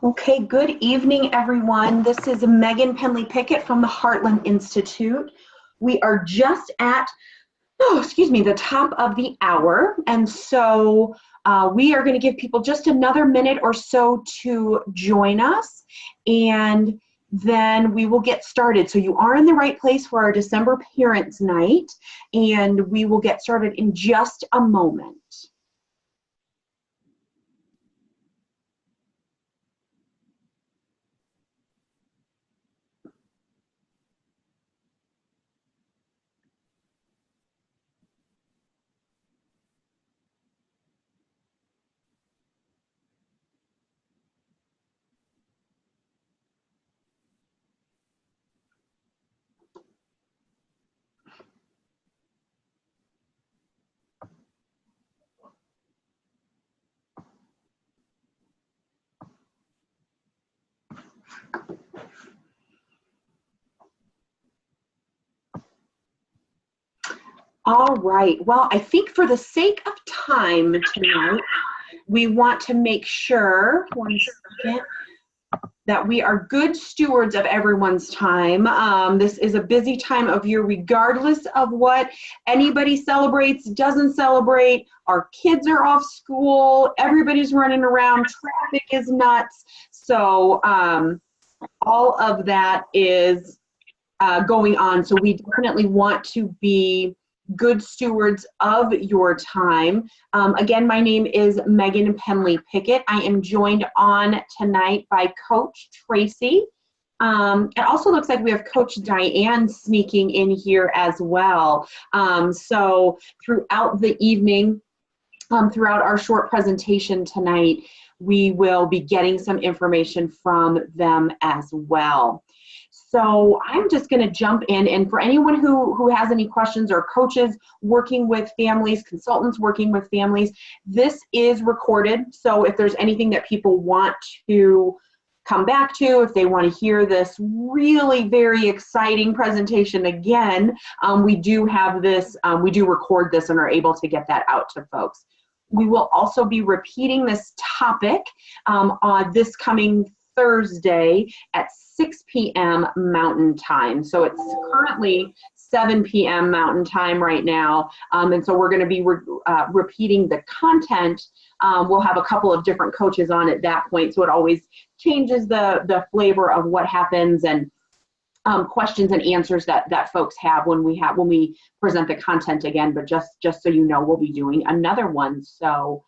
Okay, good evening, everyone. This is Megan Penley Pickett from the Heartland Institute. We are just at, the top of the hour. And so we are going to give people just another minute or so to join us. And then we will get started. So you are in the right place for our December Parents' Night. And we will get started in just a moment. All right. Well, I think for the sake of time tonight, we want to make sure, one second, that we are good stewards of everyone's time. This is a busy time of year, regardless of what anybody celebrates, doesn't celebrate. Our kids are off school. Everybody's running around. Traffic is nuts. So all of that is going on. So we definitely want to be good stewards of your time. Again, my name is Megan Penley Pickett. I am joined on tonight by Coach Tracy. It also looks like we have Coach Diane sneaking in here as well. So throughout the evening, throughout our short presentation tonight, we will be getting some information from them as well. So I'm just going to jump in, and for anyone who has any questions, or coaches working with families, consultants working with families, this is recorded. So if there's anything that people want to come back to, if they want to hear this really very exciting presentation again, we do have this, we do record this and are able to get that out to folks. We will also be repeating this topic on this coming Thursday at 6 p.m. Mountain Time. So it's currently 7 p.m. Mountain Time right now. And so we're going to be repeating the content. We'll have a couple of different coaches on at that point. So it always changes the flavor of what happens, and questions and answers that folks have when we present the content again. But just so you know, we'll be doing another one. So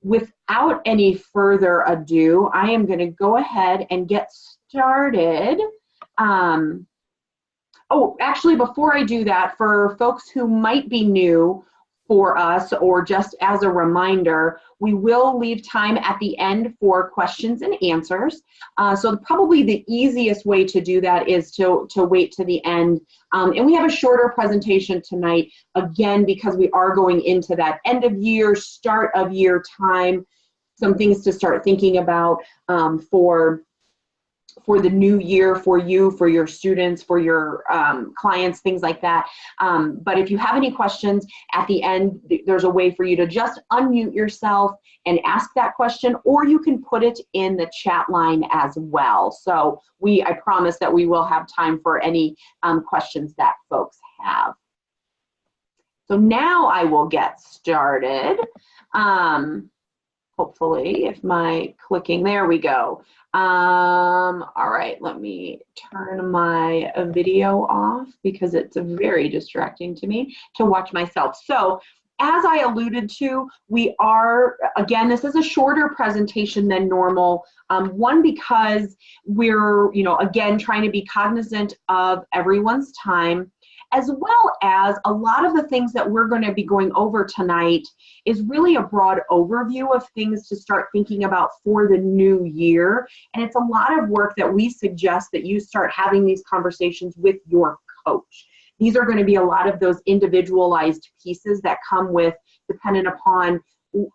without any further ado, I am going to go ahead and get started. Oh, actually, before I do that, for folks who might be new for us, or just as a reminder, we will leave time at the end for questions and answers. So probably the easiest way to do that is to wait to the end. And we have a shorter presentation tonight, again, because we are going into that end of year, start of year time, some things to start thinking about for the new year, for you, for your students, for your clients, things like that. But if you have any questions at the end, there's a way for you to just unmute yourself and ask that question, or you can put it in the chat line as well. So I promise that we will have time for any questions that folks have. So now I will get started. Hopefully, if my clicking, there we go. All right, let me turn my video off because it's very distracting to me to watch myself. So as I alluded to, we are, again, this is a shorter presentation than normal. One, because we're, again, trying to be cognizant of everyone's time, as well as a lot of the things that we're going to be going over tonight is really a broad overview of things to start thinking about for the new year. And it's a lot of work that we suggest that you start having these conversations with your coach. These are going to be a lot of those individualized pieces that come with, dependent upon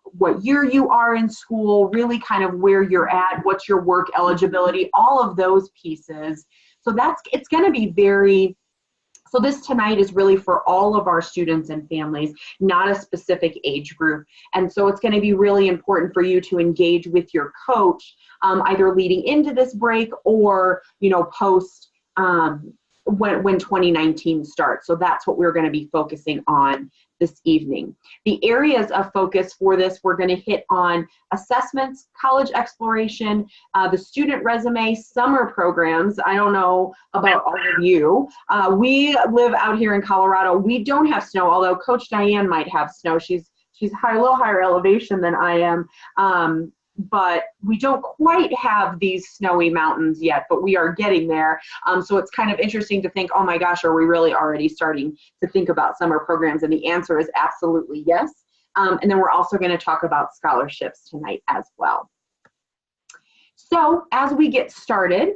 what year you are in school, really kind of where you're at, what's your work eligibility, all of those pieces. So it's going to be very So this tonight is really for all of our students and families, not a specific age group. And so it's going to be really important for you to engage with your coach, either leading into this break or, post when 2019 starts. So that's what we're going to be focusing on this evening. The areas of focus for this, we're going to hit on assessments, college exploration, the student resume, summer programs. I don't know about all of you. We live out here in Colorado. We don't have snow, although Coach Diane might have snow. She's a little higher elevation than I am. But we don't quite have these snowy mountains yet, but we are getting there. So it's kind of interesting to think, oh my gosh, are we really already starting to think about summer programs? And the answer is absolutely yes. And then we're also going to talk about scholarships tonight as well. So as we get started,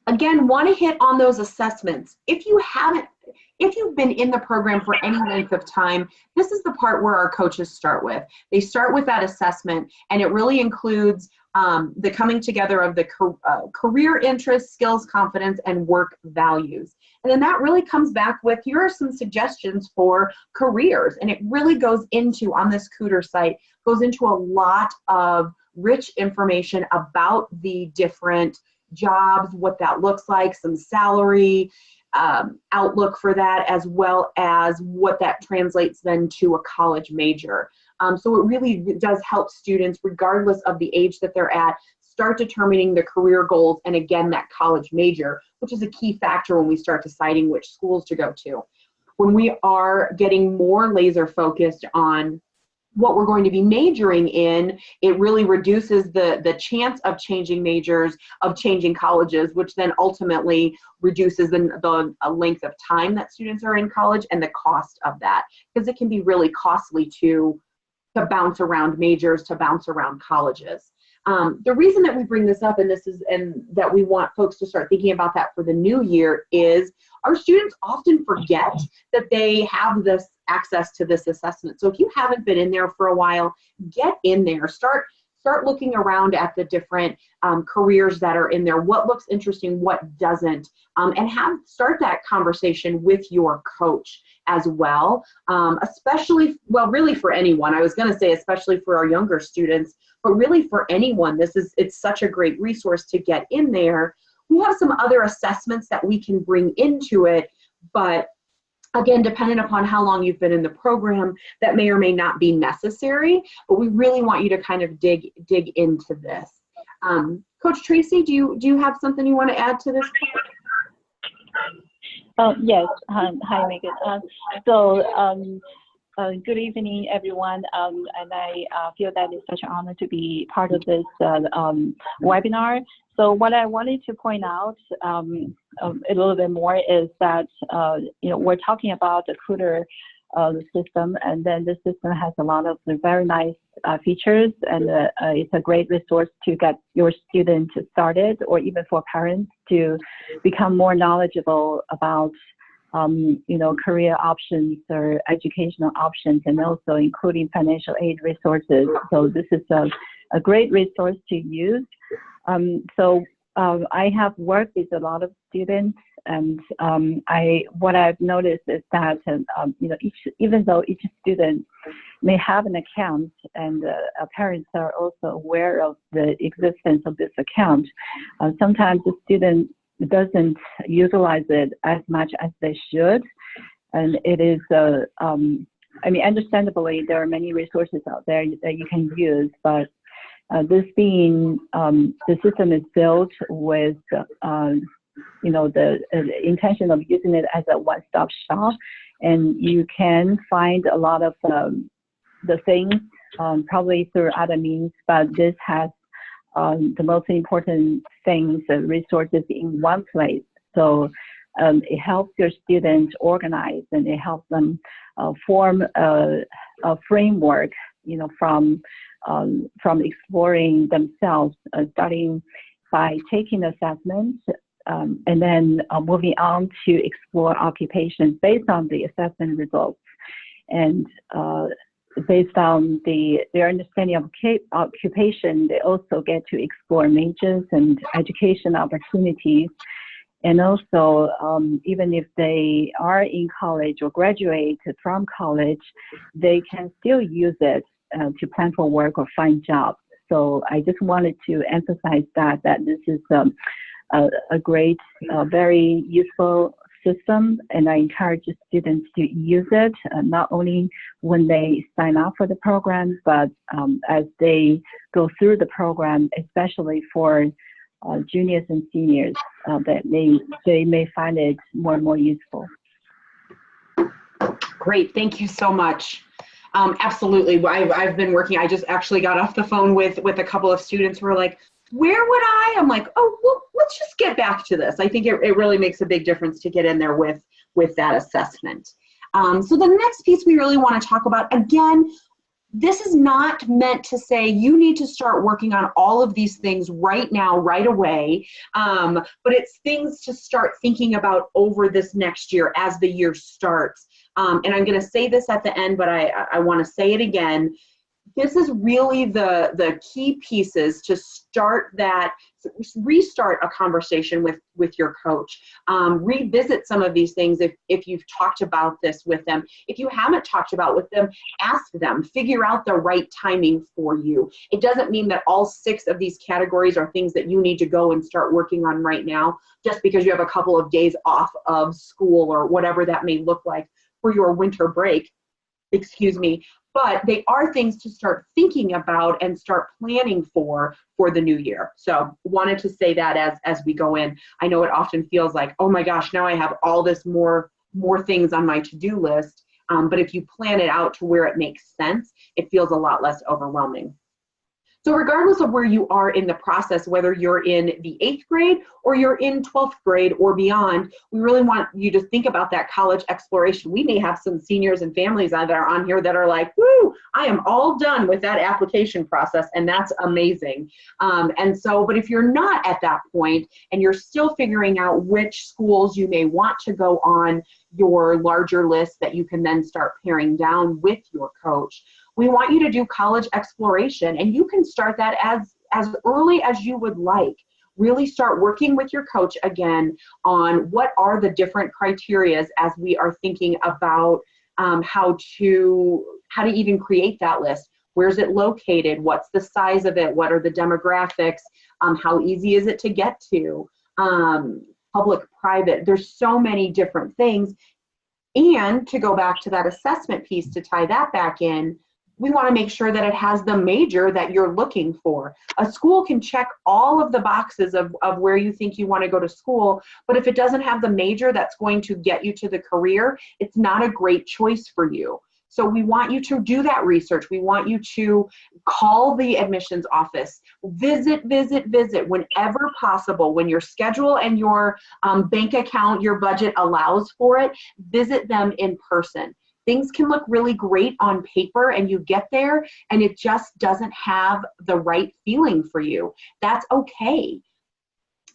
again, want to hit on those assessments. If you've been in the program for any length of time, this is the part where our coaches start with. They start with that assessment, and it really includes the coming together of the career interests, skills, confidence, and work values. And then that really comes back with, here are some suggestions for careers. And it really goes into, on this Cooter site, goes into a lot of rich information about the different jobs, what that looks like, some salary, outlook for that, as well as what that translates then to a college major. So it really does help students, regardless of the age that they're at, start determining the career goals, and again, that college major, which is a key factor when we start deciding which schools to go to. When we are getting more laser focused on what we're going to be majoring in, it really reduces the chance of changing majors, of changing colleges, which then ultimately reduces the length of time that students are in college and the cost of that, because it can be really costly to bounce around majors, to bounce around colleges. The reason that we bring this up, and that we want folks to start thinking about that for the new year, is our students often forget that they have this access to this assessment. So if you haven't been in there for a while, get in there. Start looking around at the different careers that are in there, what looks interesting, what doesn't, and start that conversation with your coach as well, especially, well, really for anyone. I was going to say especially for our younger students, but really for anyone, it's such a great resource to get in there. We have some other assessments that we can bring into it, but again, depending upon how long you've been in the program, that may or may not be necessary, but we really want you to kind of dig into this. Coach Tracy, do you have something you want to add to this? Yes. Hi, Megan. Good evening, everyone. And I feel that it's such an honor to be part of this webinar. So what I wanted to point out a little bit more is that, we're talking about the Cooter system, and then this system has a lot of very nice features, and it's a great resource to get your students started, or even for parents to become more knowledgeable about career options or educational options, and also including financial aid resources. So this is a great resource to use. I have worked with a lot of students, and what I've noticed is that even though each student may have an account, and parents are also aware of the existence of this account, sometimes the student doesn't utilize it as much as they should, and it is understandably there are many resources out there that you can use, but this being the system is built with the intention of using it as a one-stop shop, and you can find a lot of the things probably through other means, but this has the most important things, the resources in one place. So it helps your students organize, and it helps them form a framework, from exploring themselves, starting by taking assessments, and then moving on to explore occupations based on the assessment results. And based on their understanding of occupation, they also get to explore majors and education opportunities. And also, even if they are in college or graduate from college, they can still use it to plan for work or find jobs. So I just wanted to emphasize that this is a great, very useful system, and I encourage students to use it, not only when they sign up for the program, but as they go through the program, especially for juniors and seniors, that they may find it more and more useful. Great, thank you so much. Absolutely, I've been working, I just actually got off the phone with a couple of students who were like, where would I? I'm like, oh, well, let's just get back to this. I think it really makes a big difference to get in there with that assessment. So the next piece we really want to talk about, again, this is not meant to say you need to start working on all of these things right now, right away, but it's things to start thinking about over this next year as the year starts. And I'm going to say this at the end, but I want to say it again. This is really the key pieces to restart a conversation with your coach. Revisit some of these things if you've talked about this with them. If you haven't talked about with them, ask them. Figure out the right timing for you. It doesn't mean that all 6 of these categories are things that you need to go and start working on right now, just because you have a couple of days off of school or whatever that may look like for your winter break. Excuse me. But they are things to start thinking about and start planning for the new year. So wanted to say that as we go in. I know it often feels like, oh my gosh, now I have all this more things on my to-do list. But if you plan it out to where it makes sense, it feels a lot less overwhelming. So regardless of where you are in the process, whether you're in the 8th grade or you're in 12th grade or beyond, we really want you to think about that college exploration. We may have some seniors and families that are on here that are like, woo, I am all done with that application process, and that's amazing. But if you're not at that point and you're still figuring out which schools you may want to go on your larger list that you can then start paring down with your coach, we want you to do college exploration, and you can start that as early as you would like. Really start working with your coach again on what are the different criterias as we are thinking about how to even create that list. Where's it located? What's the size of it? What are the demographics? How easy is it to get to? Public, private, there's so many different things. And to go back to that assessment piece, to tie that back in, we want to make sure that it has the major that you're looking for. A school can check all of the boxes of where you think you want to go to school, but if it doesn't have the major that's going to get you to the career, it's not a great choice for you. So we want you to do that research. We want you to call the admissions office, visit whenever possible. When your schedule and your bank account, your budget allows for it, visit them in person. Things can look really great on paper and you get there and it just doesn't have the right feeling for you. That's okay.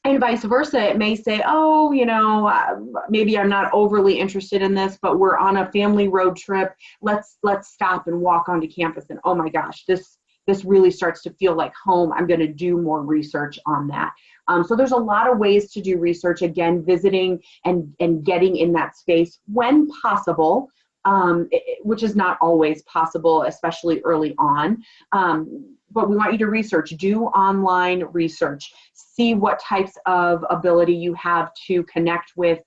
And vice versa, it may say, oh, maybe I'm not overly interested in this, but we're on a family road trip. Let's stop and walk onto campus. And oh my gosh, this really starts to feel like home. I'm going to do more research on that. So there's a lot of ways to do research. Again, visiting and getting in that space when possible. Which is not always possible, especially early on. But we want you to research, do online research, see what types of ability you have to connect with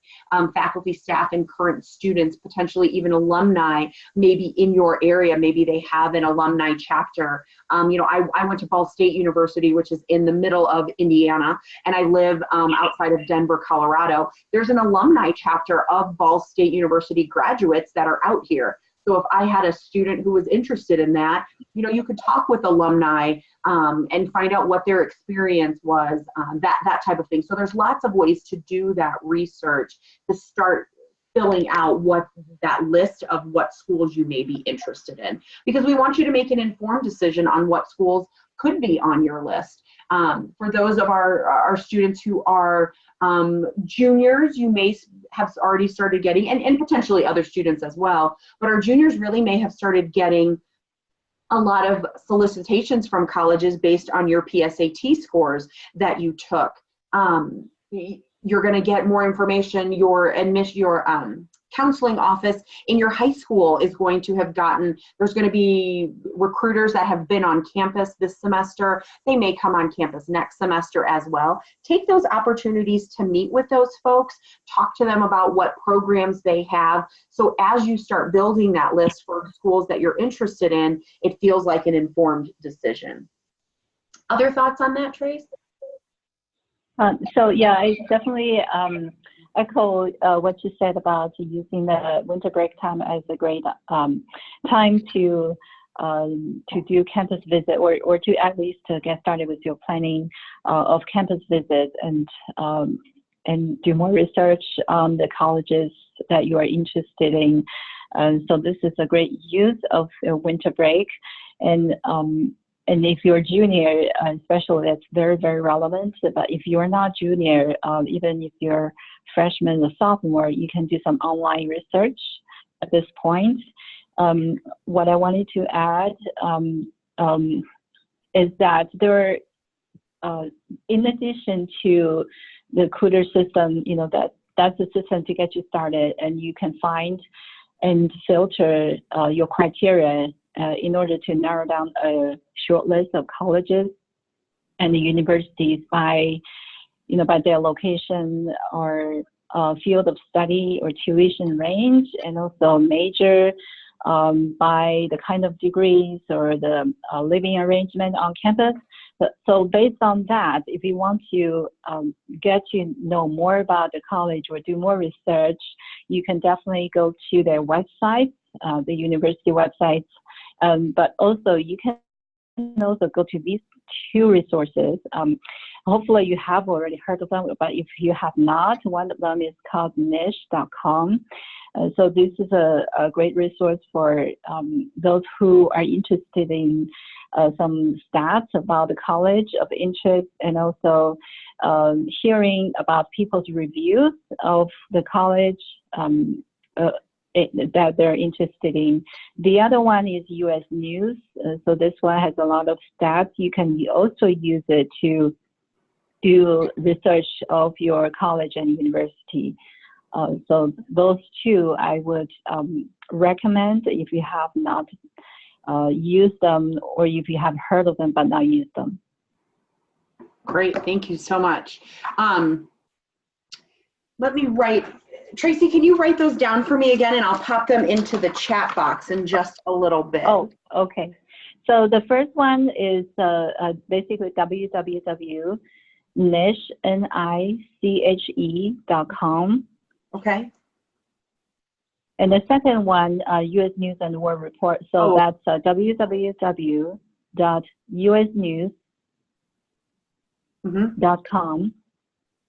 faculty, staff, and current students, potentially even alumni, maybe in your area. Maybe they have an alumni chapter. I went to Ball State University, which is in the middle of Indiana, and I live outside of Denver, Colorado. There's an alumni chapter of Ball State University graduates that are out here. So if I had a student who was interested in that, you could talk with alumni and find out what their experience was, that type of thing. So there's lots of ways to do that research to start filling out what that list of what schools you may be interested in, because we want you to make an informed decision on what schools could be on your list. For those of our students who are juniors, you may have already started getting, and potentially other students as well, but our juniors really may have started getting a lot of solicitations from colleges based on your PSAT scores that you took. You're going to get more information. Your counseling office in your high school is going to have there's going to be recruiters that have been on campus this semester. They may come on campus next semester as well. Take those opportunities to meet with those folks, talk to them about what programs they have. So as you start building that list for schools that you're interested in, it feels like an informed decision. Other thoughts on that, Trace? So yeah, I definitely echo what you said about using the winter break time as a great time to do campus visit, or to at least to get started with your planning of campus visits, and do more research on the colleges that you are interested in. So this is a great use of a winter break. And if you're junior, especially, that's very, very relevant. But if you're not junior, even if you're freshman or sophomore, you can do some online research at this point. What I wanted to add is that there are, in addition to the Cooter system, that's a system to get you started, and you can find and filter your criteria in order to narrow down a short list of colleges and the universities by their location or field of study or tuition range, and also major by the kind of degrees or the living arrangement on campus. So based on that, if you want to get to know more about the college or do more research, you can definitely go to their website, the university websites. But also you can also go to these two resources. Hopefully you have already heard of them, but if you have not, one of them is called niche.com. So this is a great resource for those who are interested in some stats about the college of interest, and also hearing about people's reviews of the college that they're interested in. The other one is US News. So this one has a lot of stats. You can also use it to do research of your college and university. So those two I would recommend if you have not used them, or if you have heard of them but not used them. Great, thank you so much. Let me write, Tracy, can you write those down for me again, and I'll pop them into the chat box in just a little bit. Oh, okay. So the first one is basically www.niche.com. Okay. And the second one, US News and World Report. So that's www.usnews.com.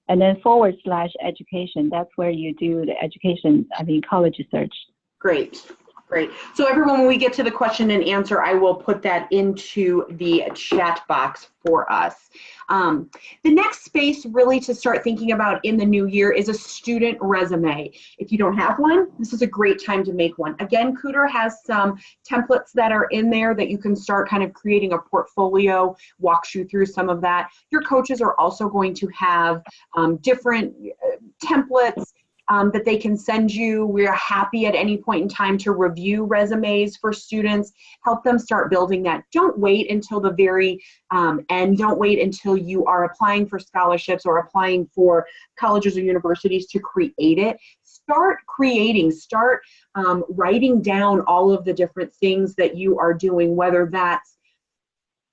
And then /education. That's where you do the education, college research. Great. Great. So everyone, when we get to the question and answer, I will put that into the chat box for us. The next space really to start thinking about in the new year is a student resume. If you don't have one, this is a great time to make one. Again, Cooter has some templates that are in there that you can start kind of creating a portfolio, walks you through some of that. Your coaches are also going to have different templates that they can send you. We're happy at any point in time to review resumes for students, help them start building that. Don't wait until the very end. Don't wait until you are applying for scholarships or applying for colleges or universities to create it. Start creating, start writing down all of the different things that you are doing, whether that's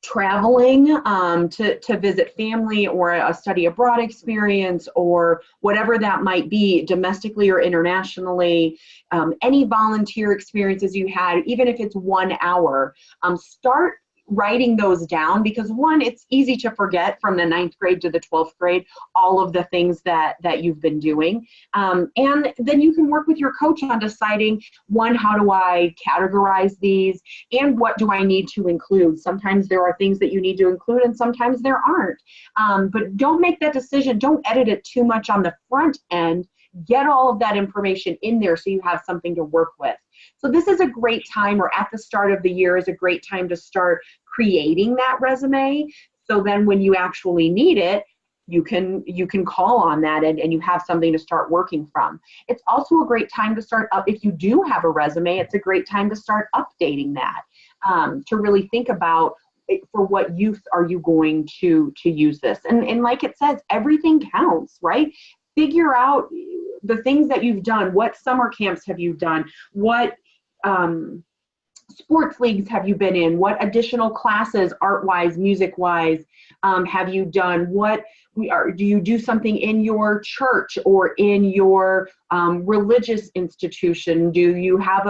traveling to visit family, or a study abroad experience, or whatever that might be, domestically or internationally, any volunteer experiences you had, even if it's 1 hour, start writing those down, because one, it's easy to forget from the 9th grade to the 12th grade, all of the things that you've been doing. And then you can work with your coach on deciding, one, how do I categorize these, and what do I need to include? Sometimes there are things that you need to include, and sometimes there aren't. But don't make that decision. Don't edit it too much on the front end. get all of that information in there so you have something to work with. So this is a great time, or at the start of the year is a great time to start creating that resume. So then when you actually need it, you can call on that and you have something to start working from. It's also a great time to start up, if you do have a resume, it's a great time to start updating that, to really think about for what use are you going to use this. And like it says, everything counts, right? Figure out the things that you've done. What summer camps have you done? What sports leagues have you been in? What additional classes, art-wise, music-wise, have you done? Do you do something in your church or in your religious institution? Do you have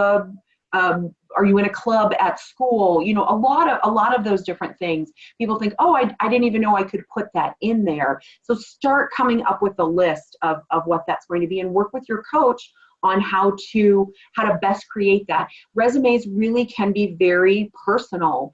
are you in a club at school? You know, a lot of those different things. People think, oh, I didn't even know I could put that in there. So start coming up with a list of what that's going to be, and work with your coach on how to best create that. Resumes really can be very personal,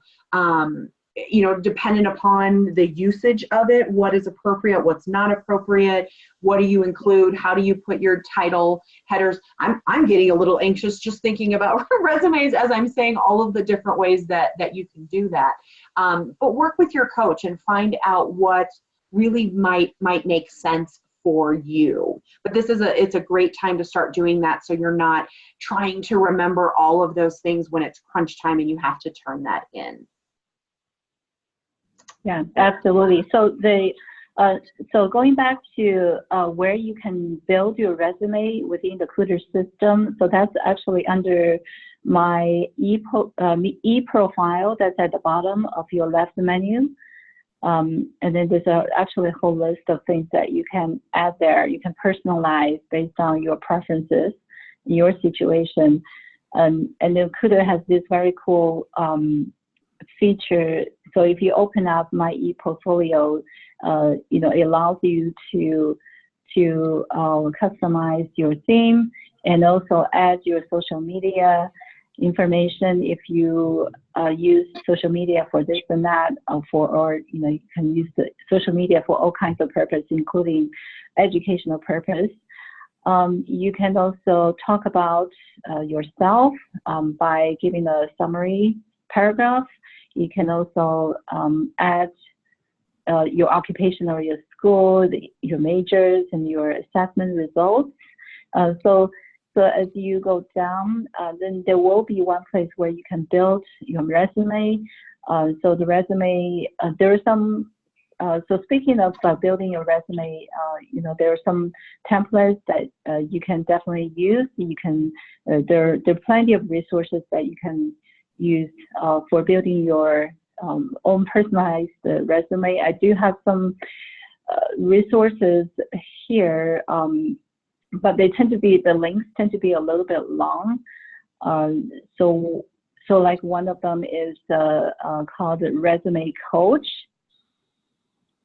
you know, dependent upon the usage of it, what is appropriate, what's not appropriate, what do you include, how do you put your title, headers. I'm getting a little anxious just thinking about resumes as I'm saying all of the different ways that you can do that. But work with your coach and find out what really might make sense for you. But it's a great time to start doing that, so you're not trying to remember all of those things when it's crunch time and you have to turn that in. Yeah, absolutely. So so going back to where you can build your resume within the Kuder system, so that's actually under my e-profile that's at the bottom of your left menu. And then there's actually a whole list of things that you can add there. You can personalize based on your preferences, your situation. And then Kuder has this very cool feature. So if you open up my e-portfolio, you know, it allows you to customize your theme and also add your social media information if you use social media for this and that, or you know, you can use the social media for all kinds of purpose, including educational purpose. You can also talk about yourself by giving a summary paragraph. You can also add your occupation or your school, your majors, and your assessment results. So as you go down, then there will be one place where you can build your resume. So the resume, there are some, so speaking of building your resume, you know, there are some templates that you can definitely use. You can, there are plenty of resources that you can use for building your own personalized resume. I do have some resources here, but they tend to be, the links tend to be a little bit long. So like one of them is called Resume Coach.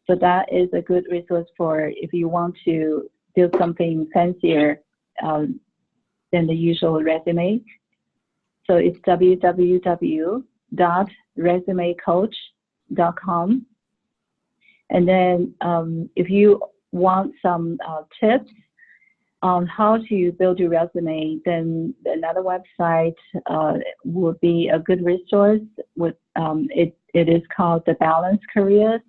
So that is a good resource for if you want to do something fancier than the usual resume. So it's www.resumecoach.com. And then if you want some tips on how to build your resume, then another website would be a good resource. With it is called The Balanced Careers,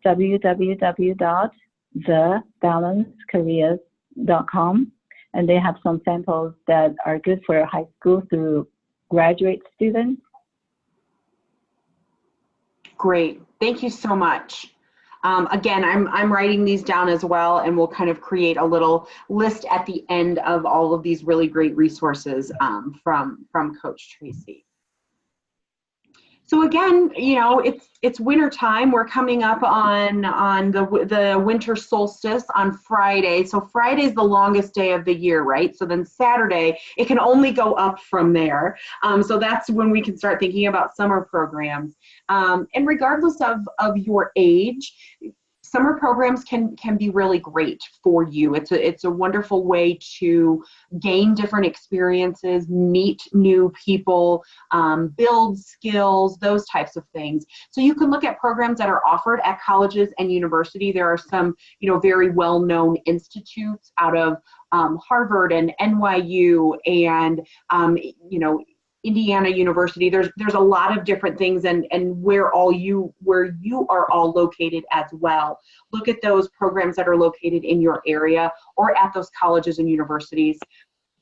www.thebalancecareers.com, and they have some samples that are good for high school through graduate students. Great, thank you so much. Again, I'm writing these down as well, and we'll kind of create a little list at the end of all of these really great resources from Coach Tracy. So again, you know, it's winter time. We're coming up on the winter solstice on Friday. So Friday is the longest day of the year, right? So then Saturday, it can only go up from there. So that's when we can start thinking about summer programs. And regardless of your age, Summer programs can be really great for you. It's a wonderful way to gain different experiences, meet new people, build skills, those types of things. So you can look at programs that are offered at colleges and university. There are some, very well-known institutes out of Harvard and NYU and, Indiana University. There's a lot of different things, and where you are all located as well. Look at those programs that are located in your area or at those colleges and universities.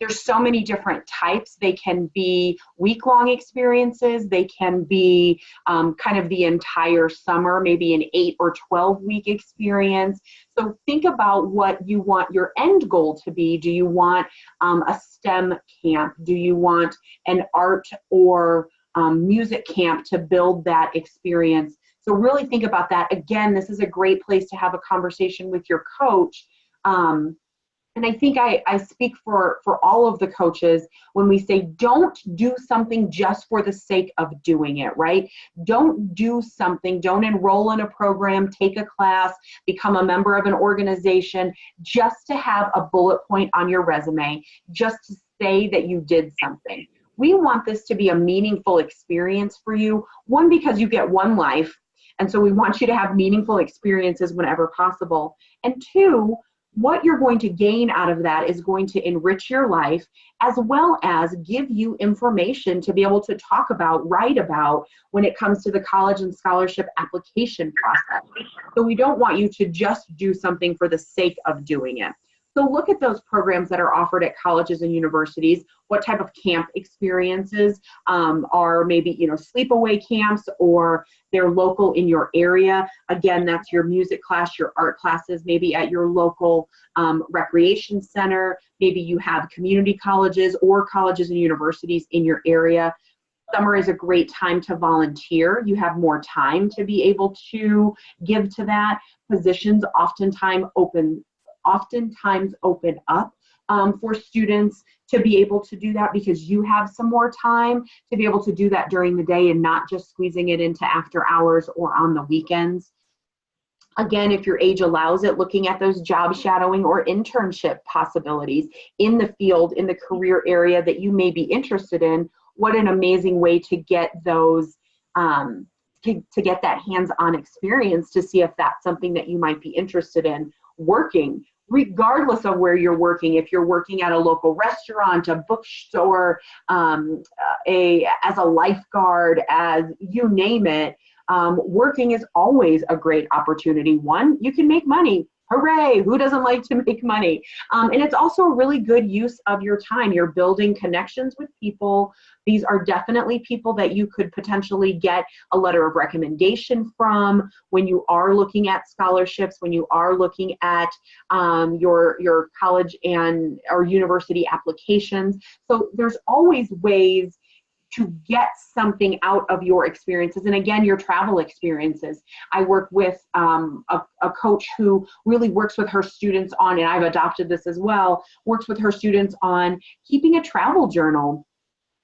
There's so many different types. They can be week-long experiences. They can be kind of the entire summer, maybe an 8 or 12-week experience. So think about what you want your end goal to be. Do you want a STEM camp? Do you want an art or music camp to build that experience? So really think about that. Again, this is a great place to have a conversation with your coach. And I think I speak for all of the coaches when we say don't do something just for the sake of doing it, right? Don't do something, don't enroll in a program, take a class, become a member of an organization just to have a bullet point on your resume, just to say that you did something. We want this to be a meaningful experience for you. One, because you get one life, and so we want you to have meaningful experiences whenever possible. And two, what you're going to gain out of that is going to enrich your life, as well as give you information to be able to talk about, write about when it comes to the college and scholarship application process. So we don't want you to just do something for the sake of doing it. So look at those programs that are offered at colleges and universities. What type of camp experiences are maybe, sleepaway camps, or they're local in your area. Again, that's your music class, your art classes, maybe at your local recreation center. Maybe you have community colleges or colleges and universities in your area. Summer is a great time to volunteer. You have more time to be able to give to that. Positions oftentimes open up for students to be able to do that, because you have some more time to be able to do that during the day and not just squeezing it into after hours or on the weekends. Again, if your age allows it, looking at those job shadowing or internship possibilities in the field, in the career area that you may be interested in. What an amazing way to get those to get that hands-on experience, to see if that's something that you might be interested in working, regardless of where you're working. If you're working at a local restaurant, a bookstore, as a lifeguard, as you name it, working is always a great opportunity. One, you can make money. Hooray! Who doesn't like to make money? And it's also a really good use of your time. You're building connections with people. These are definitely people that you could potentially get a letter of recommendation from when you are looking at scholarships, when you are looking at your college and or university applications. So there's always ways to get something out of your experiences. And again, your travel experiences. I work with a coach who really works with her students on, and I've adopted this as well, works with her students on keeping a travel journal.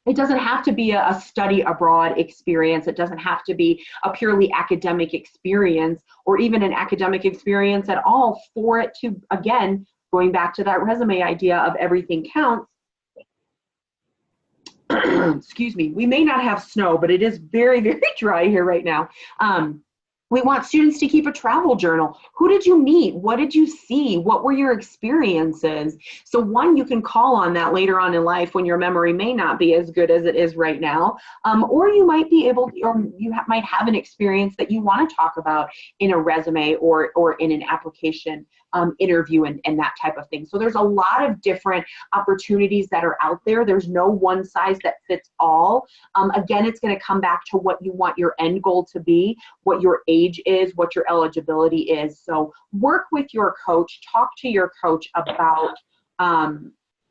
It doesn't have to be a study abroad experience. It doesn't have to be a purely academic experience, or even an academic experience at all, for it to, again, going back to that resume idea of everything counts. Excuse me, we may not have snow, but it is very, very dry here right now. We want students to keep a travel journal. Who did you meet? What did you see? What were your experiences? So one, you can call on that later on in life when your memory may not be as good as it is right now. Or you might be able to, or you might have an experience that you want to talk about in a resume or in an application interview and that type of thing. So there's a lot of different opportunities that are out there. There's no one size that fits all. Again, it's going to come back to what you want your end goal to be, what your age is, what your eligibility is. So work with your coach, talk to your coach about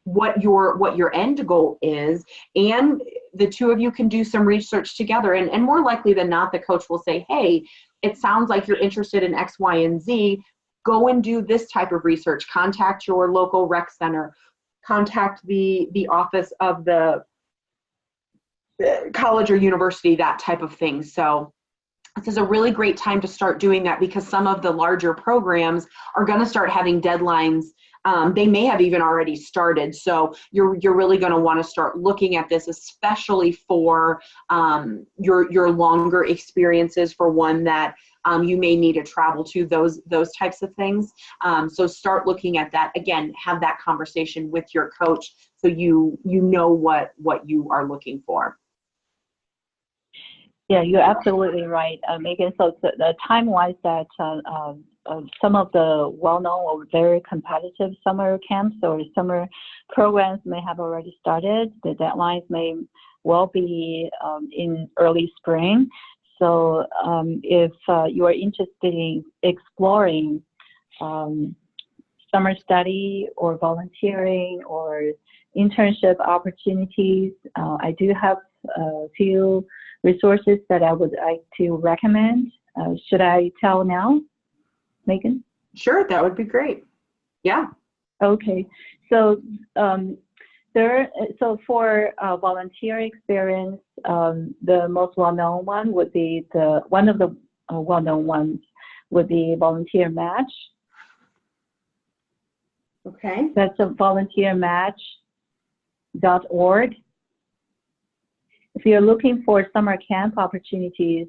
what your end goal is, and the two of you can do some research together. And more likely than not, the coach will say, hey, it sounds like you're interested in X, Y, and Z. Go and do this type of research. Contact your local rec center. Contact the office of the college or university, that type of thing. So this is a really great time to start doing that, because some of the larger programs are going to start having deadlines. They may have even already started. So you're really going to want to start looking at this, especially for your longer experiences, for one that you may need to travel to, those types of things. So start looking at that. Again, have that conversation with your coach so you know what you are looking for. Yeah, you're absolutely right, Megan. So the time-wise, that some of the well-known or very competitive summer camps or summer programs may have already started. The deadlines may well be in early spring. So if you are interested in exploring summer study or volunteering or internship opportunities, I do have a few resources that I would like to recommend. Should I tell now, Megan? Sure, that would be great. Yeah. Okay. So so for volunteer experience, the most well-known one would be one of the well-known ones would be Volunteer Match. Okay. That's a volunteermatch.org. If you're looking for summer camp opportunities,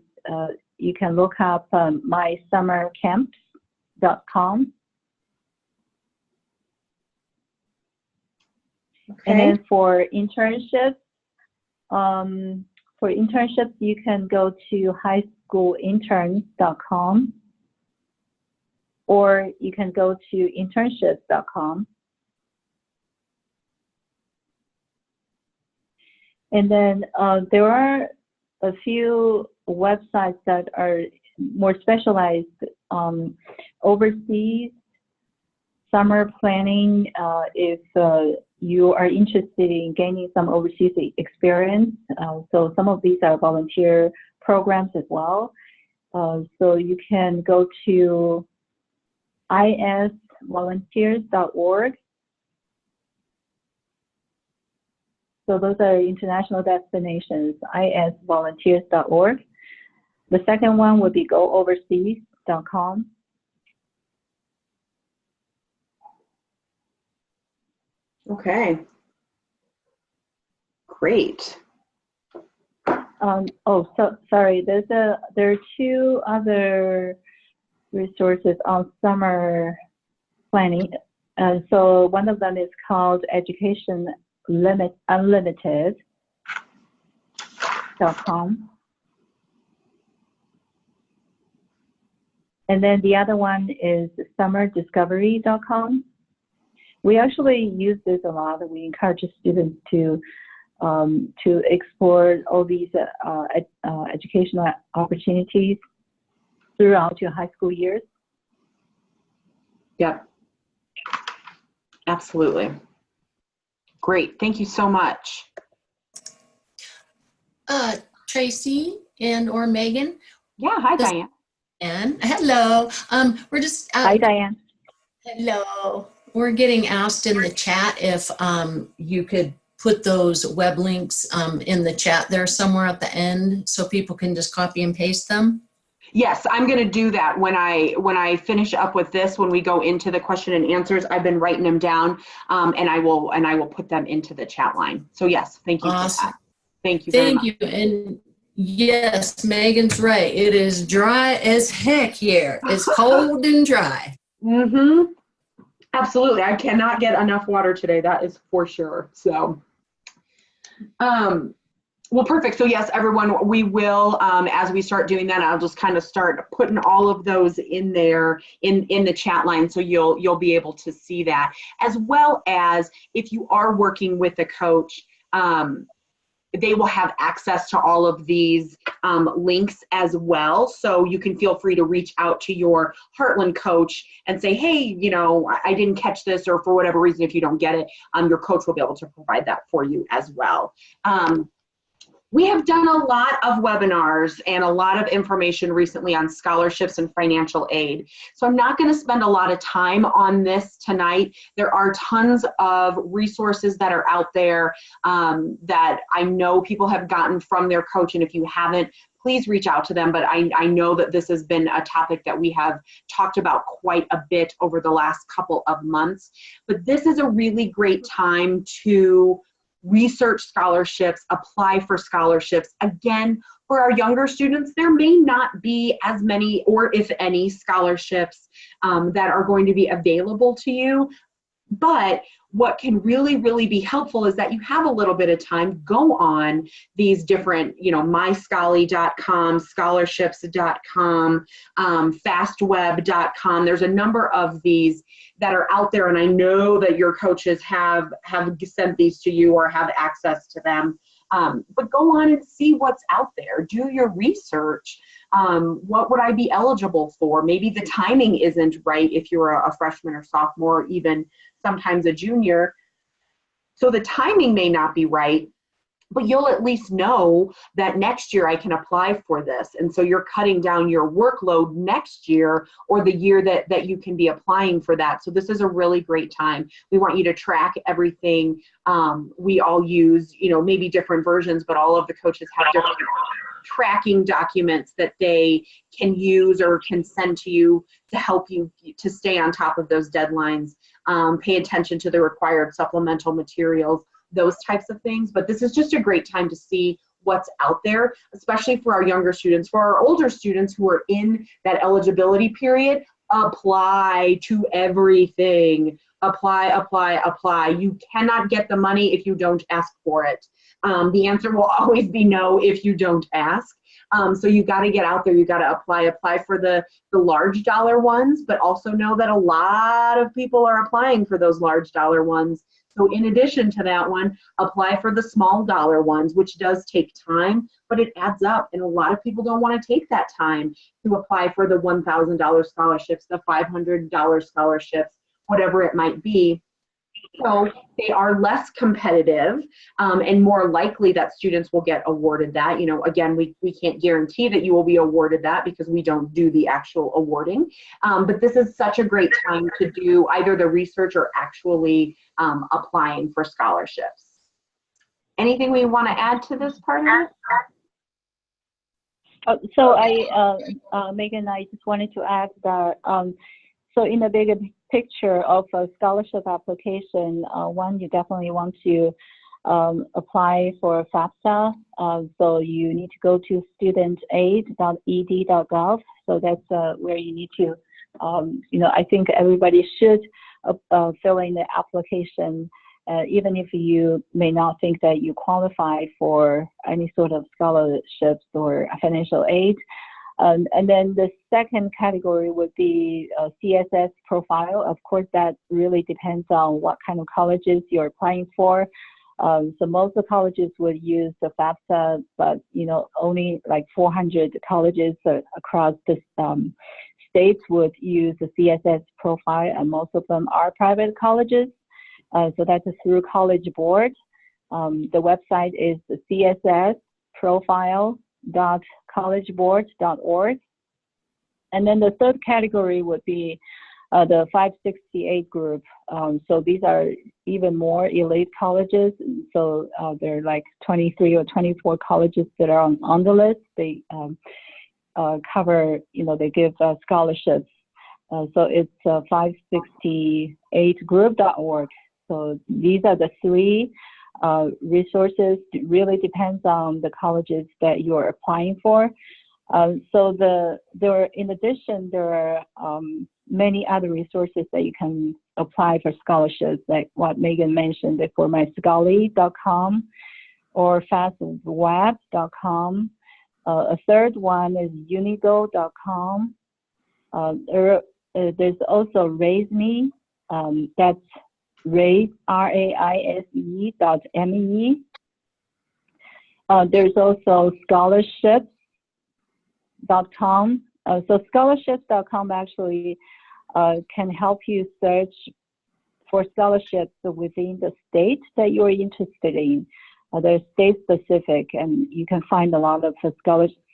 you can look up mysummercamps.com. Okay. And then for internships, you can go to highschoolinterns.com, or you can go to internships.com. And then there are a few websites that are more specialized overseas summer planning. If you are interested in gaining some overseas experience, so some of these are volunteer programs as well. So you can go to isvolunteers.org. So those are international destinations, isvolunteers.org. The second one would be gooverseas.com. Okay. Great. Sorry. There are two other resources on summer planning. So one of them is called educationunlimited.com. And then the other one is summerdiscovery.com. We actually use this a lot. We encourage students to explore all these educational opportunities throughout your high school years. Yep. Absolutely. Great. Thank you so much. Tracy or Megan. Yeah. Hi, Diane. And hello. We're just Hi, Diane. Hello. We're getting asked in the chat if you could put those web links in the chat there somewhere at the end so people can just copy and paste them. Yes, I'm going to do that when I finish up with this. When we go into the question and answers, I've been writing them down, and I will put them into the chat line. So yes, thank you Awesome. for that. Thank you very much. Thank you. And yes, Megan's right. It is dry as heck here. It's cold and dry. Mm-hmm. Absolutely. I cannot get enough water today. That is for sure. So, well, perfect. So yes, everyone, we will, as we start doing that, I'll just kind of start putting all of those in there in the chat line. So you'll be able to see that, as well as if you are working with a coach, they will have access to all of these links as well. So you can feel free to reach out to your Heartland coach and say, hey, I didn't catch this, or for whatever reason, if you don't get it, your coach will be able to provide that for you as well. We have done a lot of webinars and a lot of information recently on scholarships and financial aid. So I'm not going to spend a lot of time on this tonight. There are tons of resources that are out there that I know people have gotten from their coach. And if you haven't, please reach out to them. But I know that this has been a topic that we have talked about quite a bit over the last couple of months. But this is a really great time to research scholarships, apply for scholarships. Again, for our younger students, there may not be as many, or if any, scholarships that are going to be available to you. But what can really, really be helpful is that you have a little bit of time, go on these different, myscholly.com, scholarships.com, fastweb.com. There's a number of these that are out there, and I know that your coaches have sent these to you or have access to them. But go on and see what's out there. Do your research. What would I be eligible for? Maybe the timing isn't right if you're a freshman or sophomore, or even sometimes a junior. So the timing may not be right, but you'll at least know that next year I can apply for this. And so you're cutting down your workload next year or the year that you can be applying for that. So this is a really great time. We want you to track everything. We all use, maybe different versions, but all of the coaches have different tracking documents that they can use or can send to you to help you to stay on top of those deadlines. Pay attention to the required supplemental materials, those types of things. But this is just a great time to see what's out there, especially for our younger students. For our older students who are in that eligibility period, apply to everything. Apply. You cannot get the money if you don't ask for it. The answer will always be no if you don't ask. So you got to get out there. You got to apply for the large dollar ones, but also know that a lot of people are applying for those large dollar ones. So in addition to that one, apply for the small dollar ones, which does take time, but it adds up. And a lot of people don't want to take that time to apply for the $1,000 scholarships, the $500 scholarships, whatever it might be. So they are less competitive and more likely that students will get awarded that. Again, we can't guarantee that you will be awarded that because we don't do the actual awarding. But this is such a great time to do either the research or actually applying for scholarships. Anything we want to add to this part of it? So Megan, I just wanted to add that, so in the bigger picture of a scholarship application, one, you definitely want to apply for FAFSA. So you need to go to studentaid.ed.gov. So that's where you need to, I think everybody should fill in the application, even if you may not think that you qualify for any sort of scholarships or financial aid. And then the second category would be CSS profile. Of course, that really depends on what kind of colleges you're applying for. So most of the colleges would use the FAFSA, but only like 400 colleges across the states would use the CSS profile, and most of them are private colleges. So that's through College Board. The website is csprofile.collegeboard.org. And then the third category would be the 568 group. So these are even more elite colleges. So there are like 23 or 24 colleges that are on the list. They cover, they give scholarships. So it's 568group.org. So these are the three resources. It really depends on the colleges that you're applying for. So in addition, there are many other resources that you can apply for scholarships, like what Megan mentioned, for myscholly.com or fastweb.com. A third one is unigo.com. There's also RaiseMe. That's raise.me. There's also scholarships.com. So scholarships.com actually can help you search for scholarships within the state that you're interested in. They're state specific, and you can find a lot of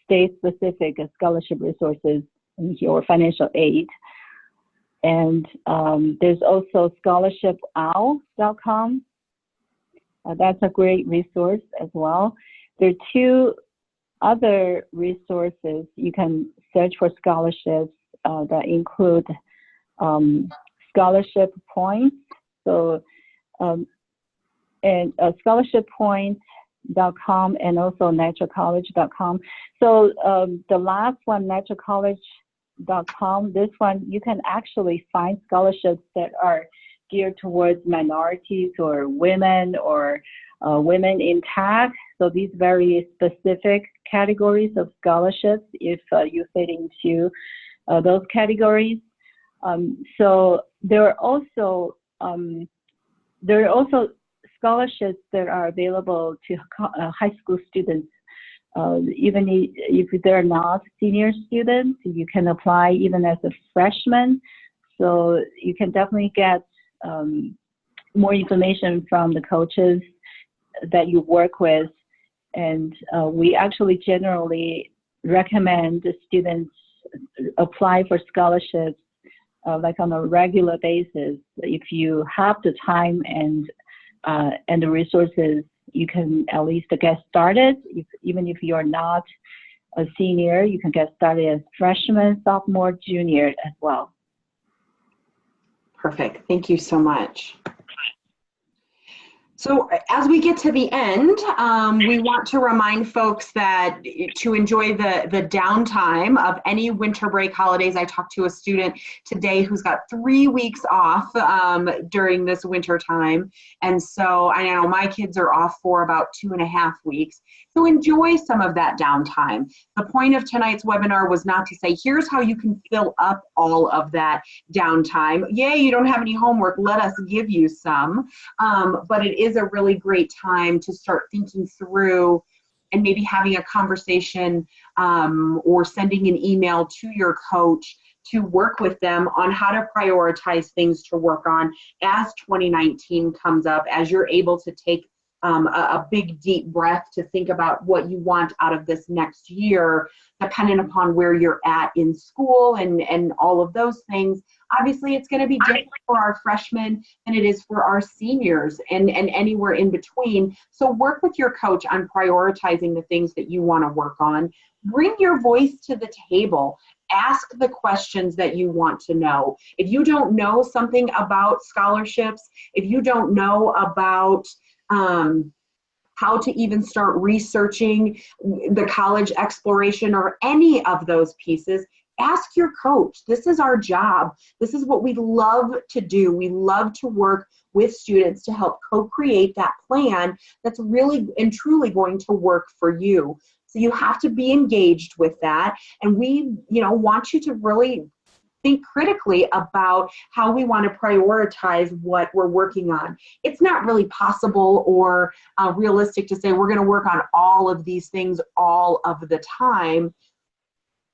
state specific scholarship resources in your financial aid. And there's also scholarshipowl.com. That's a great resource as well. There are two other resources, you can search for scholarships that include scholarship points. So, and scholarshippoints.com and also naturalcollege.com. So the last one, naturalcollege.com, this one, you can actually find scholarships that are geared towards minorities or women in tech. So these very specific categories of scholarships, if you fit into those categories. So there are also scholarships that are available to high school students. Even if they're not senior students, you can apply even as a freshman. So you can definitely get more information from the coaches that you work with. And we actually generally recommend the students apply for scholarships like on a regular basis. If you have the time and the resources, you can at least get started. Even if you're not a senior, you can get started as freshman, sophomore, junior as well. Perfect. Thank you so much. So as we get to the end, we want to remind folks that to enjoy the downtime of any winter break holidays. I talked to a student today who's got 3 weeks off during this winter time. And so I know my kids are off for about 2.5 weeks. So enjoy some of that downtime. The point of tonight's webinar was not to say, here's how you can fill up all of that downtime. Yay, you don't have any homework, let us give you some. But it is a really great time to start thinking through and maybe having a conversation or sending an email to your coach to work with them on how to prioritize things to work on as 2019 comes up, as you're able to take a big deep breath to think about what you want out of this next year, depending upon where you're at in school and all of those things. Obviously, it's going to be different for our freshmen than it is for our seniors and anywhere in between. So work with your coach on prioritizing the things that you want to work on. Bring your voice to the table. Ask the questions that you want to know. If you don't know something about scholarships, if you don't know about how to even start researching the college exploration or any of those pieces, ask your coach. This is our job. This is what we love to do. We love to work with students to help co-create that plan that's really and truly going to work for you. So you have to be engaged with that. And we, want you to really think critically about how we want to prioritize what we're working on. It's not really possible or realistic to say we're going to work on all of these things all of the time.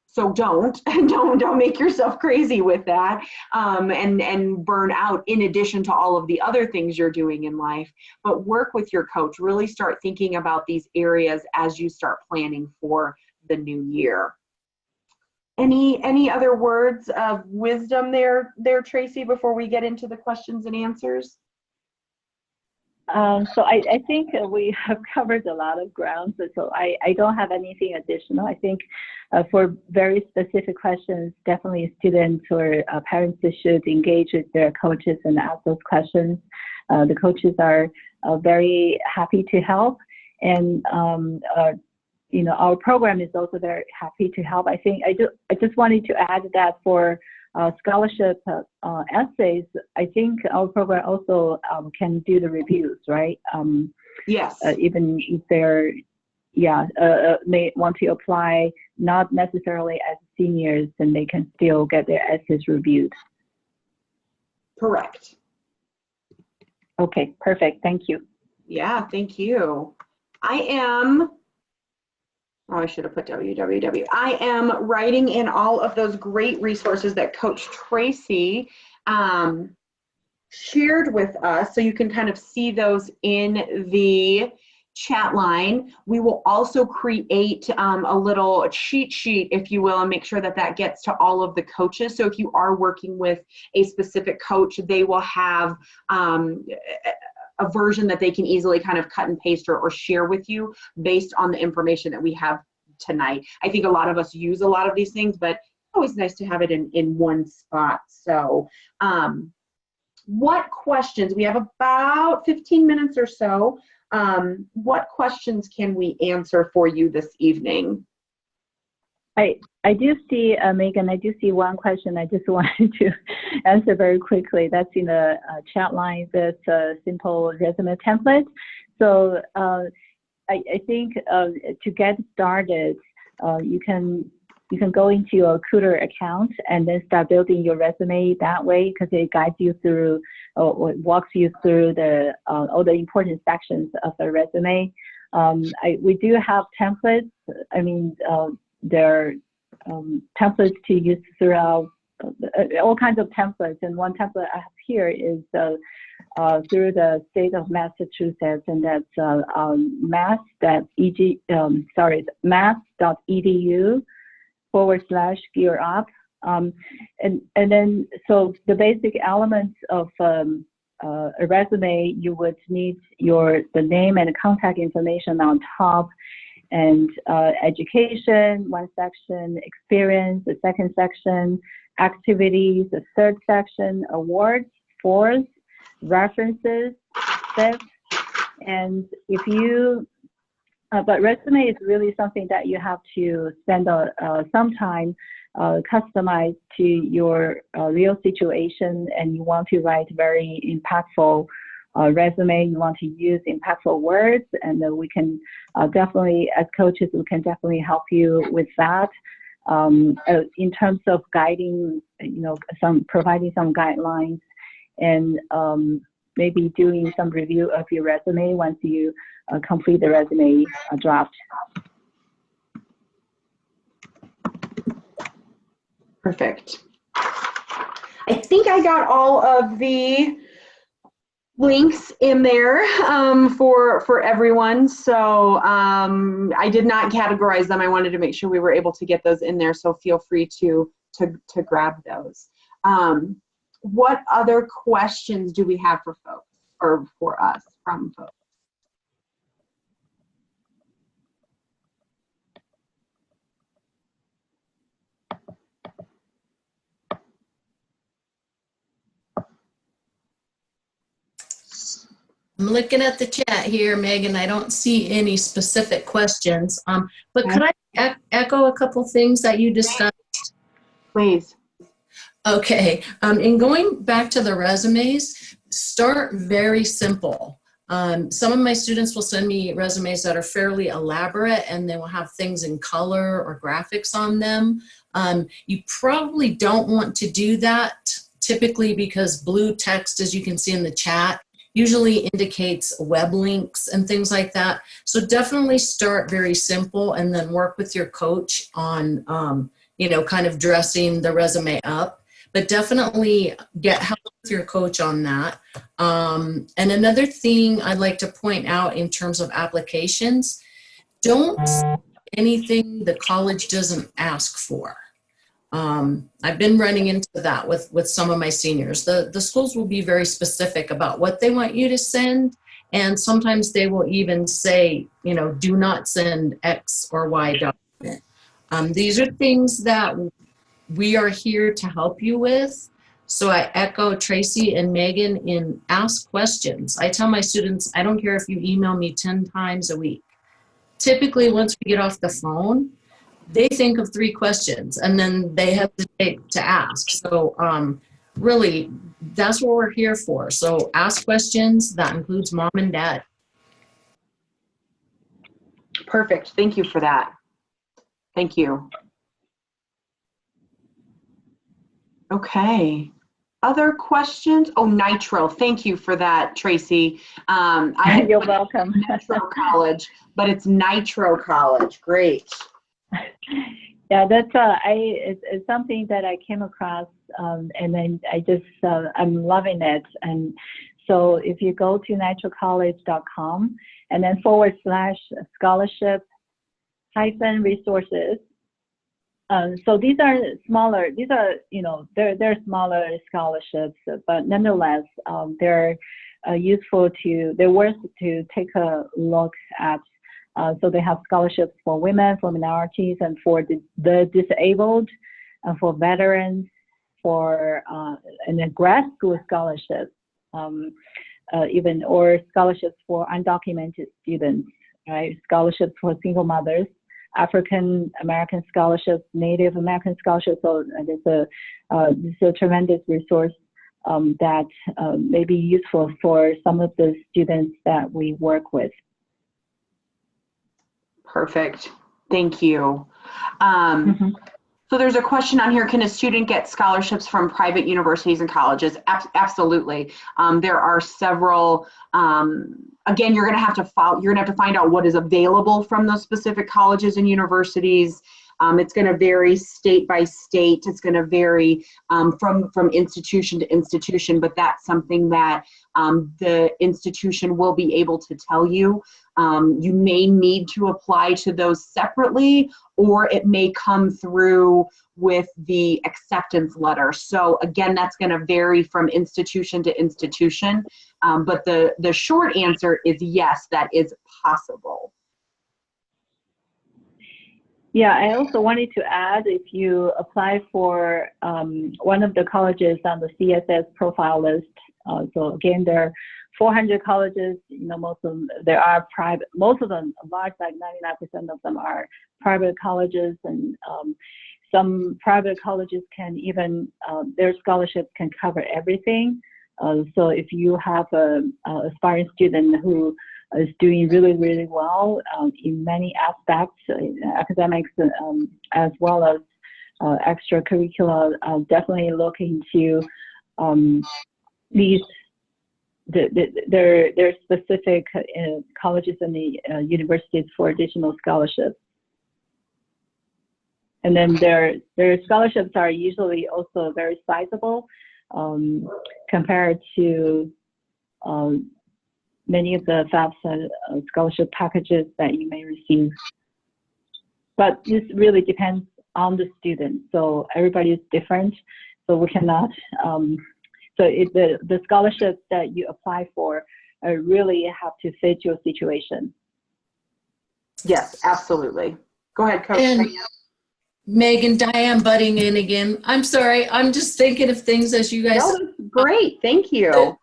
So don't make yourself crazy with that and burn out in addition to all of the other things you're doing in life. But work with your coach. Really start thinking about these areas as you start planning for the new year. Any other words of wisdom there, Tracy, before we get into the questions and answers? So I think we have covered a lot of ground, so I don't have anything additional. I think for very specific questions, definitely students or parents should engage with their coaches and ask those questions. The coaches are very happy to help, and our program is also very happy to help. I just wanted to add that for scholarship essays, I think our program also can do the reviews, right? Yes. Even if they're, may want to apply, not necessarily as seniors, then they can still get their essays reviewed. Correct. Okay, perfect. Thank you. Yeah, thank you. I should have put www. I am writing in all of those great resources that Coach Tracy shared with us, so you can kind of see those in the chat line. We will also create a little cheat sheet, if you will, and make sure that gets to all of the coaches. So if you are working with a specific coach, they will have a version that they can easily kind of cut and paste or share with you based on the information that we have tonight. I think a lot of us use a lot of these things, but it's always nice to have it in one spot. So what questions, we have about 15 minutes or so. What questions can we answer for you this evening? I do see, Megan, I do see one question I just wanted to answer very quickly. That's in the chat line. That's a simple resume template. So I think to get started, you can go into your Recruiter account and then start building your resume that way, because it guides you through or walks you through the all the important sections of the resume. We do have templates. I mean, there are templates to use throughout, all kinds of templates. And one template I have here is through the state of Massachusetts, and that's mass.edu/gear up. And then, so the basic elements of a resume, you would need the name and contact information on top, and education, one section, experience, the second section, activities, the third section, awards, fourth, references, fifth. And if you, but resume is really something that you have to spend some time customized to your real situation, and you want to write very impactful resume, you want to use impactful words, and then we can definitely, as coaches, we can definitely help you with that. In terms of guiding, providing some guidelines, and maybe doing some review of your resume once you complete the resume draft. Perfect. I think I got all of the links in there for everyone. So I did not categorize them. I wanted to make sure we were able to get those in there. So feel free to grab those. What other questions do we have for folks, or for us from folks? I'm looking at the chat here, Megan. I don't see any specific questions, but could I echo a couple things that you discussed? Please. Okay, in going back to the resumes, start very simple. Some of my students will send me resumes that are fairly elaborate, and they will have things in color or graphics on them. You probably don't want to do that typically, because blue text, as you can see in the chat, usually indicates web links and things like that. So definitely start very simple, and then work with your coach on, kind of dressing the resume up. But definitely get help with your coach on that. And another thing I'd like to point out in terms of applications, don't send anything the college doesn't ask for. I've been running into that with some of my seniors. The schools will be very specific about what they want you to send, and sometimes they will even say, do not send X or Y document. These are things that we are here to help you with. So I echo Tracy and Megan in ask questions. I tell my students, I don't care if you email me 10 times a week. Typically, once we get off the phone, they think of 3 questions, and then they hesitate to ask. So really, that's what we're here for. So ask questions. That includes mom and dad. Perfect. Thank you for that. Thank you. Okay. Other questions? Oh, Nitro. Thank you for that, Tracy. You're welcome. Nitro College, but it's Nitro College. Great. Yeah, that's it's something that I came across, and then I'm loving it. And so if you go to nitrocollege.com and then /scholarship-resources. So these are smaller. These are they're smaller scholarships, but nonetheless they're useful to. They're worth to take a look at. So they have scholarships for women, for minorities, and for the disabled, and for veterans, for and then grad school scholarships, even or scholarships for undocumented students, right? Scholarships for single mothers, African American scholarships, Native American scholarships. So this is a tremendous resource that may be useful for some of the students that we work with. Perfect. Thank you. So there's a question on here, can a student get scholarships from private universities and colleges? Absolutely. There are several, again, you're going to have to find out what is available from those specific colleges and universities. It's going to vary state by state. It's going to vary from institution to institution, but that's something that the institution will be able to tell you. You may need to apply to those separately, or it may come through with the acceptance letter. So again, that's going to vary from institution to institution. But the short answer is yes, that is possible. Yeah, I also wanted to add, if you apply for one of the colleges on the CSS profile list, so again, there are 400 colleges, most of them, there are private, most of them, large, like 99% of them are private colleges, and some private colleges can even, their scholarships can cover everything. So if you have an aspiring student who is doing really, really well in many aspects, academics as well as extracurricular, definitely look into these. There are specific colleges and the universities for additional scholarships. And then their scholarships are usually also very sizable compared to many of the FAFSA scholarship packages that you may receive. But this really depends on the student. So everybody is different. So we cannot, the scholarships that you apply for really have to fit your situation. Yes, absolutely. Go ahead, Coach. And Megan, Diane butting in again. I'm sorry. I'm just thinking of things as you guys. No, that's great. Thank you.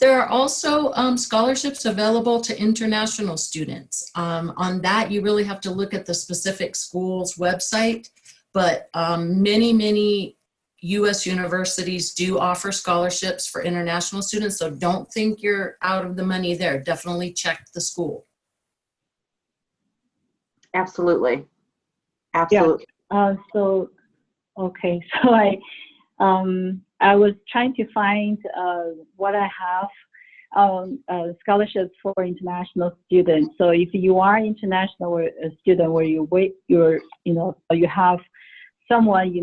There are also scholarships available to international students. On that, you really have to look at the specific school's website, but many U.S. universities do offer scholarships for international students, so don't think you're out of the money there. Definitely check the school. Absolutely. Absolutely. Yeah. Okay. So I was trying to find what I have scholarships for international students. So if you are international student where you have someone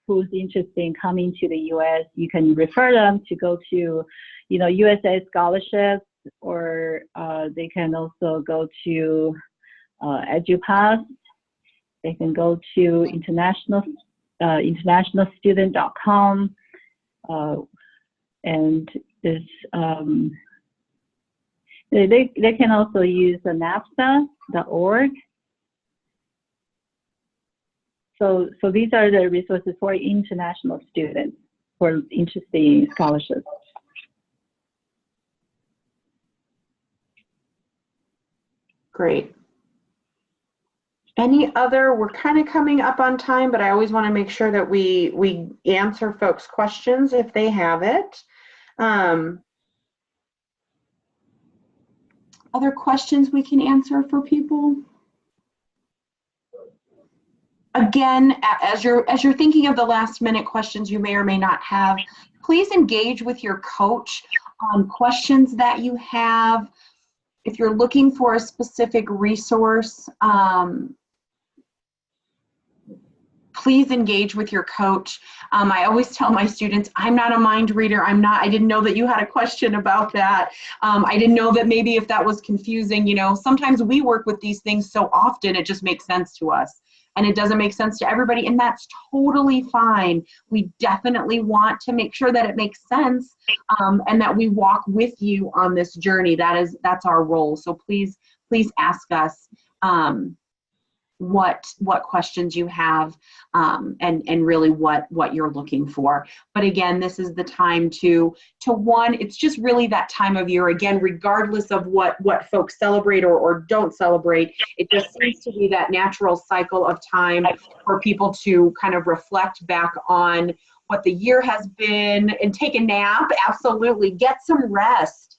who's interested in coming to the U.S., you can refer them to go to USA scholarships, or they can also go to EduPass. They can go to internationalstudent.com, and this they can also use the NAFSA.org. So these are the resources for international students who are interested in scholarships. Great. Any other, we're kind of coming up on time, but I always want to make sure that we answer folks' questions if they have it. Other questions we can answer for people? Again, as you're thinking of the last minute questions you may or may not have, please engage with your coach on questions that you have. If you're looking for a specific resource, please engage with your coach. I always tell my students, I'm not a mind reader. I didn't know that you had a question about that. I didn't know that maybe if that was confusing, sometimes we work with these things so often, it just makes sense to us. And it doesn't make sense to everybody, and that's totally fine. We definitely want to make sure that it makes sense, and that we walk with you on this journey. That's our role. So please please ask us what questions you have, and really what you're looking for. But again, this is the time to one, it's just really that time of year, again, regardless of what folks celebrate or don't celebrate, it just seems to be that natural cycle of time for people to kind of reflect back on what the year has been and take a nap. Absolutely. Get some rest.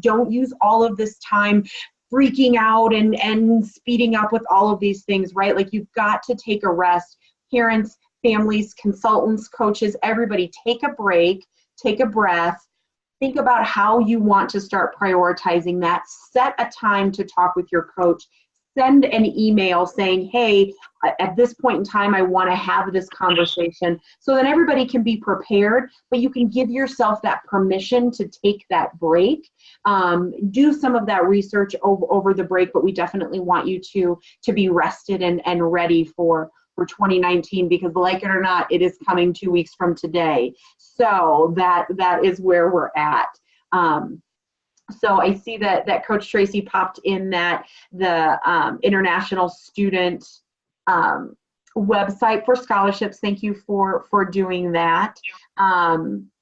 Don't use all of this time freaking out and speeding up with all of these things, right? Like, you've got to take a rest. Parents, families, consultants, coaches, everybody, take a break, take a breath, think about how you want to start prioritizing that. Set a time to talk with your coach. Send an email saying, hey, at this point in time, I want to have this conversation, so that everybody can be prepared, but you can give yourself that permission to take that break. Do some of that research over the break, but we definitely want you to be rested and ready for 2019, because like it or not, it is coming 2 weeks from today. So that is where we're at. So I see that Coach Tracy popped in that the international student website for scholarships. Thank you for doing that.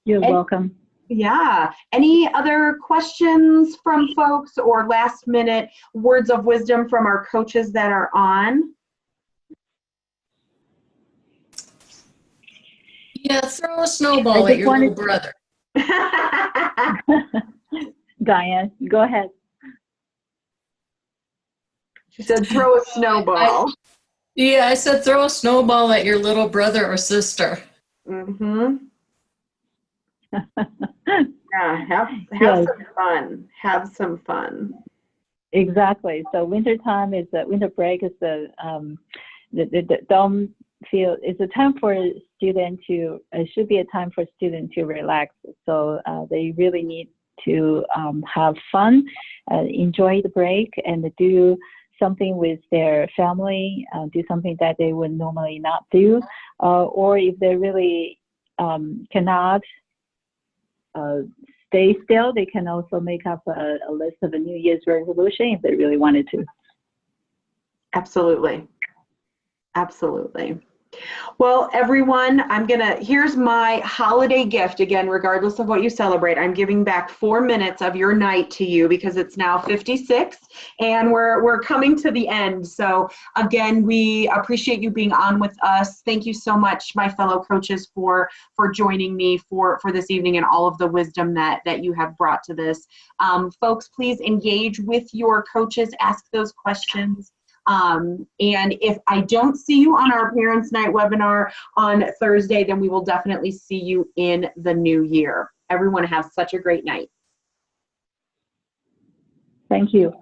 You're welcome. Yeah. Any other questions from folks, or last minute words of wisdom from our coaches that are on? Yeah, throw a snowball at your little brother. Diane, go ahead. She said, throw a snowball. Yeah, I said throw a snowball at your little brother or sister. Mm-hmm. Yeah, have Yes. some fun. Have some fun. Exactly. So winter break is don't feel it's a time for a student to, it should be a time for students to relax. So they really need to have fun, enjoy the break, and do something with their family, do something that they would normally not do, or if they really cannot stay still, they can also make up a list of a New Year's resolution if they really wanted to. Absolutely. Absolutely. Well, everyone, here's my holiday gift. Again, regardless of what you celebrate, I'm giving back 4 minutes of your night to you, because it's now 56 and we're coming to the end. So again, we appreciate you being on with us. Thank you so much, my fellow coaches, for joining me for this evening and all of the wisdom that you have brought to this. Folks, please engage with your coaches, ask those questions. And if I don't see you on our Parents' Night webinar on Thursday, then we will definitely see you in the new year. Everyone have such a great night. Thank you.